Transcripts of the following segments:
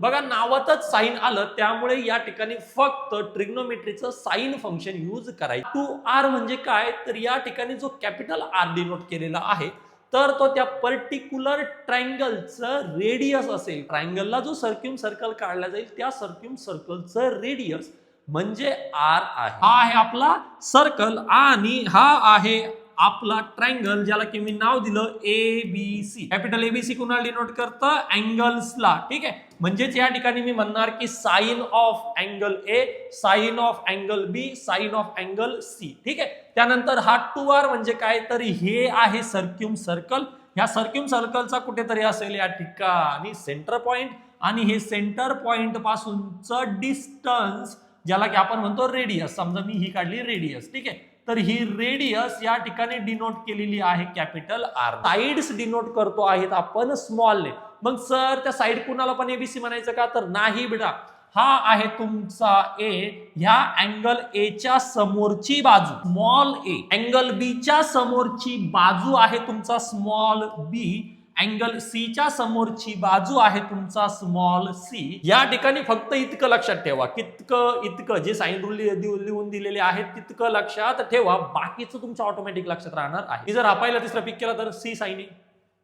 बघा नावातच साइन आलं त्यामुळे या ठिकाणी फक्त ट्रिग्नोमेट्रीचं साइन फंक्शन यूज करायचं. 2r म्हणजे काय तर या ठिकाणी जो कॅपिटल आर डिनोट केलेला आहे तर तो त्या पर्टिक्युलर ट्रायंगलचं रेडियस असेल. ट्रायंगलला जो सर्क्युम सर्कल काढला जाईल त्या सर्क्युम सर्कलचं रेडियस म्हणजे आर आहे. हा आहे आपला सर्कल आणि हा आहे आपला ट्रायंगल ज्याला की मी नाव दिलं एबीसी. कॅपिटल एबीसी कुणाला डिनोट करतं अँगल्सला. ठीक आहे, म्हणजेच या ठिकाणी मी म्हणणार की sine of angle A, sine of angle B, sine of angle C. ठीक आहे, त्यानंतर हा 2r म्हणजे काय तर हे आहे सर्क्युम सर्कल. ह्या सर्क्युम सर्कलचा कुठेतरी असेल या ठिकाणी सेंटर पॉइंट आणि हे सेंटर पॉइंट पासूनचं डिस्टन्स ज्याला की आपण म्हणतो रेडियस. समजा मी ही काढली रेडियस. ठीक आहे, तर ही रेडियस या ठिकाणी डिनोट केलेली आहे कॅपिटल आर. साइड्स डिनोट करतो आहेत आपण स्मॉल ने. मग सर त्या साइड कुणाला पण एबीसी म्हणायचं का तर नाही बेटा. हा आहे तुमचा ए, ह्या अँगल ए च्या समोरची बाजू स्मॉल ए, अँगल बी च्या समोरची बाजू आहे तुमचा स्मॉल बी, अँगल सी च्या समोरची बाजू आहे तुमचा स्मॉल सी. या ठिकाणी फक्त इतकं लक्षात ठेवा, इतकं जे साइन रूल लिहून दिलेले आहेत तितकं लक्षात ठेवा, बाकीचं तुमच्या ऑटोमॅटिक लक्षात राहणार आहे. मी जर हा पहिला तिसरा पिक केला तर C sine A,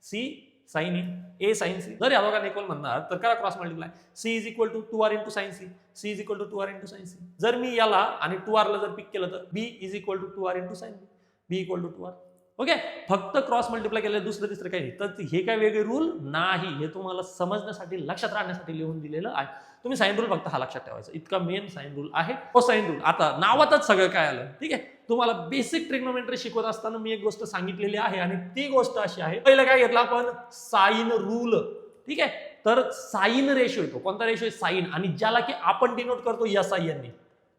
C sine A sine C. जर या दोघांना इक्वल म्हणणार तर करा cross multiply. C is equal to 2r into sine C, C is equal to 2r into sine C. जर मी याला आणि 2r ला जर पिक केलं तर B is equal to 2r into sine B, B equal to 2r. Okay, फक्त cross multiply केलं, दुसरं तिसरं काही नाही. तर हे काय वेगळे रूल नाही, हे तुम्हाला समजण्यासाठी लक्षात राहण्यासाठी लिहून दिलेलं आहे. तुम्ही साइन रूल फक्त हा लक्षात ठेवायचा, इतका मेन साइन रूल आहे. कोसाइन रूल आता नावातच सगळं काय आलं. ठीक आहे, तुम्हाला बेसिक ट्रिग्नोमेट्री शिकवत असताना मी एक गोष्ट सांगितलेली आहे आणि ती गोष्ट अशी आहे. पहिलं काय घेतलं आपण साइन रूल. ठीक आहे, तर साइन रेशो येतो. कोणता रेशो आहे साइन, आणि ज्याला की आपण डिनोट करतो SIN ने.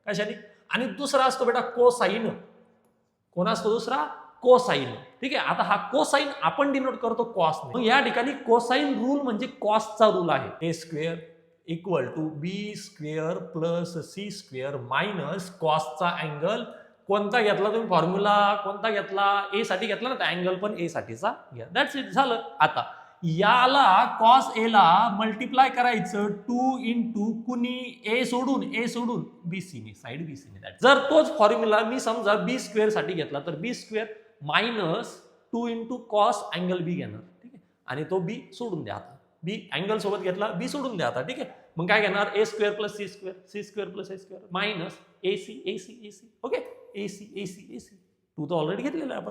कशाने? आणि दुसरा असतो बेटा कोसाइन. कोण असतो दुसरा? कोसाइन. ठीक आहे, आता हा कोसाइन आपण डिनोट करतो कॉस ने. मग या ठिकाणी कोसाइन रूल म्हणजे कॉसचा रूल आहे. A square equal to B square plus C square minus कॉसचा अँगल कोणता घेतला तुम्ही फॉर्म्युला, कोणता घेतला ए साठी घेतला ना, तर अँगल पण ए साठीचा घ्या. दॅट्स इट, झालं. आता याला कॉस ए ला मल्टिप्लाय करायचं 2 इंटू कुणी ए सोडून बीसी ने, साइड बीसी ने. जर तोच फॉर्म्युला मी समजा बी स्क्वेअर साठी घेतला तर B square minus 2 into cos angle B घेणार. ठीक आहे, आणि तो बी सोडून द्या. आता बी अँगल सोबत घेतला, बी सोडून द्या आता. ठीक आहे, मग काय घेणार A square plus C square, C square plus A square minus AC AC AC. Okay, AC AC AC. तू तर ऑलरेडी घेतलेला आहे आपण.